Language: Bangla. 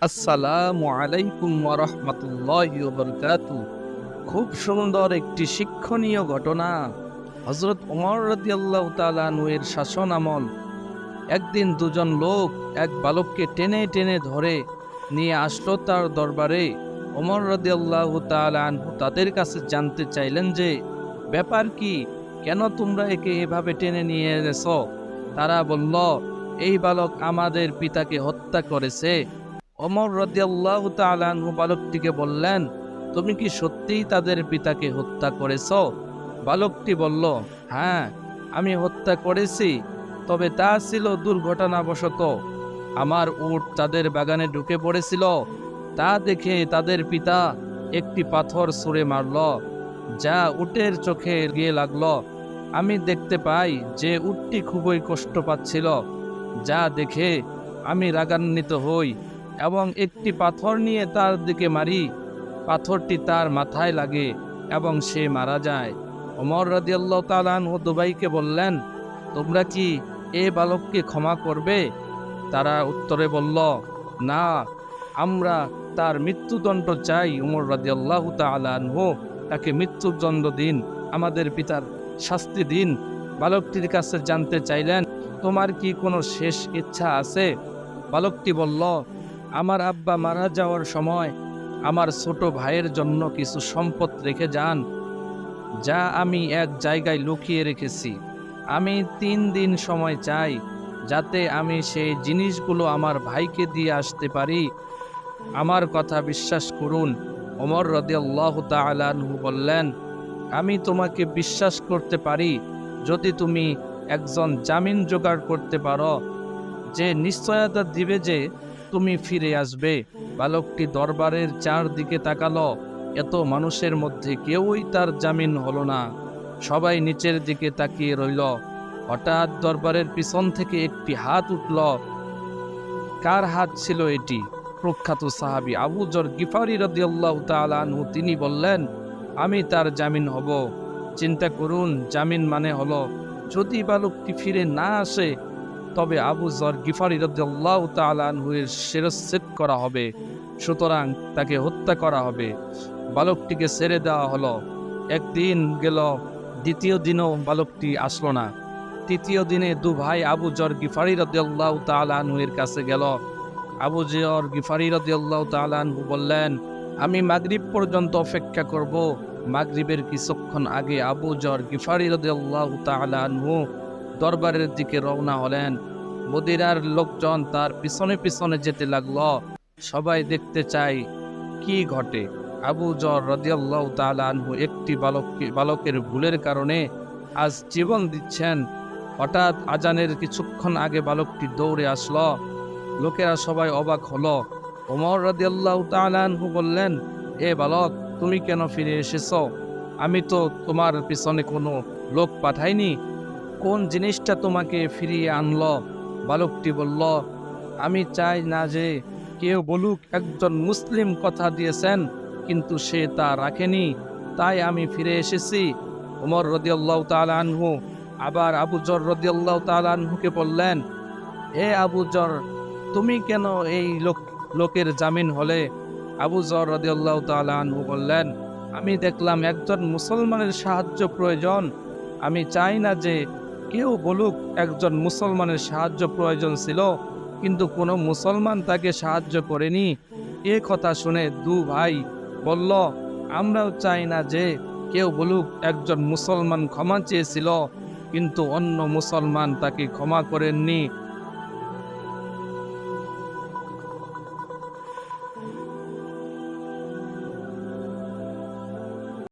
আসসালামু আলাইকুম ওয়া রাহমাতুল্লাহি ওয়া বারাকাতুহু। খুব সুন্দর একটি শিক্ষণীয় ঘটনা। হযরত ওমর রাদিয়াল্লাহু তাআলা আনহু এর শাসন আমল। একদিন দুজন লোক এক বালককে টেনে টেনে ধরে নিয়ে আসলো তার দরবারে। ওমর রাদিয়াল্লাহু তাআলা আনহু তাদের কাছে জানতে চাইলেন যে ব্যাপার কি, কেন তোমরা একে এভাবে টেনে নিয়ে এনেছো? তারা বলল, এই বালক আমাদের পিতাকে হত্যা করেছে। ওমর রাদিয়াল্লাহু তাআলা আনহু বালকটিকে বললেন, তুমি কি সত্যিই তাদের পিতাকে হত্যা করেছো? বালকটি বলল, হ্যাঁ, আমি হত্যা করেছি, তবে তা ছিল দুর্ঘটনাবশত। আমার উট তাদের বাগানে ঢুকে পড়েছিল, তা দেখে তাদের পিতা একটি পাথর ছুঁড়ে মারল, যা উটের চোখে গিয়ে লাগলো। আমি দেখতে পাই যে উটটি খুবই কষ্ট পাচ্ছিল, যা দেখে আমি রাগান্বিত হই এবং একটি পাথর নিয়ে তার দিকে মারি। পাথরটি তার মাথায় লাগে এবং সে মারা যায়। ওমর রাদিয়াল্লাহু তাআলা আনহু দুভাইকে বললেন, তোমরা কি এ বালককে ক্ষমা করবে? তারা উত্তরে বলল, না, আমরা তার মৃত্যুদণ্ড চাই। ওমর রাদিয়াল্লাহু তাআলা আনহু তাকে মৃত্যুদণ্ড দিন, আমাদের পিতার শাস্তি দিন। বালকটির কাছে জানতে চাইলেন, তোমার কি কোনো শেষ ইচ্ছা আছে? বালকটি বলল, আমার আব্বা মারা যাওয়ার সময় আমার ছোট ভাইয়ের জন্য কিছু সম্পদ রেখে যান, যা আমি এক জায়গায় লুকিয়ে রেখেছি। আমি ৩ দিন সময় চাই, যাতে আমি সেই জিনিসগুলো আমার ভাইকে দিয়ে আসতে পারি। আমার কথা বিশ্বাস করুন। ওমর রাদিয়াল্লাহু তাআলা আনহু বললেন, আমি তোমাকে বিশ্বাস করতে পারি যদি তুমি একজন জামিন জোগাড় করতে পারো, যে নিশ্চয়তা দিবে যে তুমি ফিরে আসবে। বালকটি দরবারের চারদিকে তাকালো। এত মানুষের মধ্যে কেউই তার জামিন হলো না। সবাই নিচের দিকে তাকিয়ে রইল। হঠাৎ দরবারের পিছন থেকে একটি হাত উঠল। কার হাত ছিল এটি? প্রখ্যাত সাহাবী আবু যর গিফারি রাদিয়াল্লাহু তাআলা আনহু। তিনি বললেন, আমি তার জামিন হব। চিন্তা করুন, জামিন মানে হলো যদি বালকটি ফিরে না আসে, তবে আবু যর গিফারি রাদিয়াল্লাহু তাআলা আনহু এর শিরচ্ছেদ করা হবে, সুতরাং তাকে হত্যা করা হবে। বালকটিকে ছেড়ে দেওয়া হলো। একদিন গেল, দ্বিতীয় দিনও বালকটি আসলো না। তৃতীয় দিনে দু ভাই আবু যর গিফারি রাদিয়াল্লাহু তাআলা আনহু এর কাছে গেল। আবু যর গিফারি রাদিয়াল্লাহু তাআলা আনহু বললেন, আমি মাগরিব পর্যন্ত অপেক্ষা করব। মাগরিবের কিছুক্ষণ আগে আবু যর গিফারি রাদিয়াল্লাহু তাআলা আনহু দরবারের দিকে রওনা হলেন। মদিনার লোকজন তার পিছনে পিছনে যেতে লাগলো। সবাই দেখতে চায় কি ঘটে। আবু যর রাদিয়াল্লাহু তাআলা আনহু একটি বালকের ভুলের কারণে আজ জীবন দিচ্ছেন। হঠাৎ আজানের কিছুক্ষণ আগে বালকটি দৌড়ে আসলো। লোকেরা সবাই অবাক হলো। ওমর রাদিয়াল্লাহু তাআলা আনহু বললেন, এ বালক, তুমি কেন ফিরে এসেছো? আমি তো তোমার পিছনে কোনো লোক পাঠাইনি। কোন জিনিসটা তোমাকে ফিরিয়ে আনলো? বালকটি বলল, আমি চাই না যে কেউ বলুক একজন মুসলিম কথা দিয়েছেন, কিন্তু সে তা রাখেনি, তাই আমি ফিরে এসেছি। ওমর রাদিয়াল্লাহু তাআলা আনহু আবার আবু যর রাদিয়াল্লাহু তাআলা আনহুকে বললেন, হে আবু যর, তুমি কেন এই লোকের জামিন হলে? আবু যর রাদিয়াল্লাহু তাআলা আনহু বললেন, আমি দেখলাম একজন মুসলমানের সাহায্য প্রয়োজন। আমি চাই না যে কেউ বলুক একজন মুসলমানের সাহায্য প্রয়োজন ছিল, কিন্তু কোনো মুসলমান তাকে সাহায্য করেনি। এ কথা শুনে দু ভাই বলল, আমরাও চাই না যে কেউ বলুক একজন মুসলমান ক্ষমা চেয়েছিল, কিন্তু অন্য মুসলমান তাকে ক্ষমা করেননি।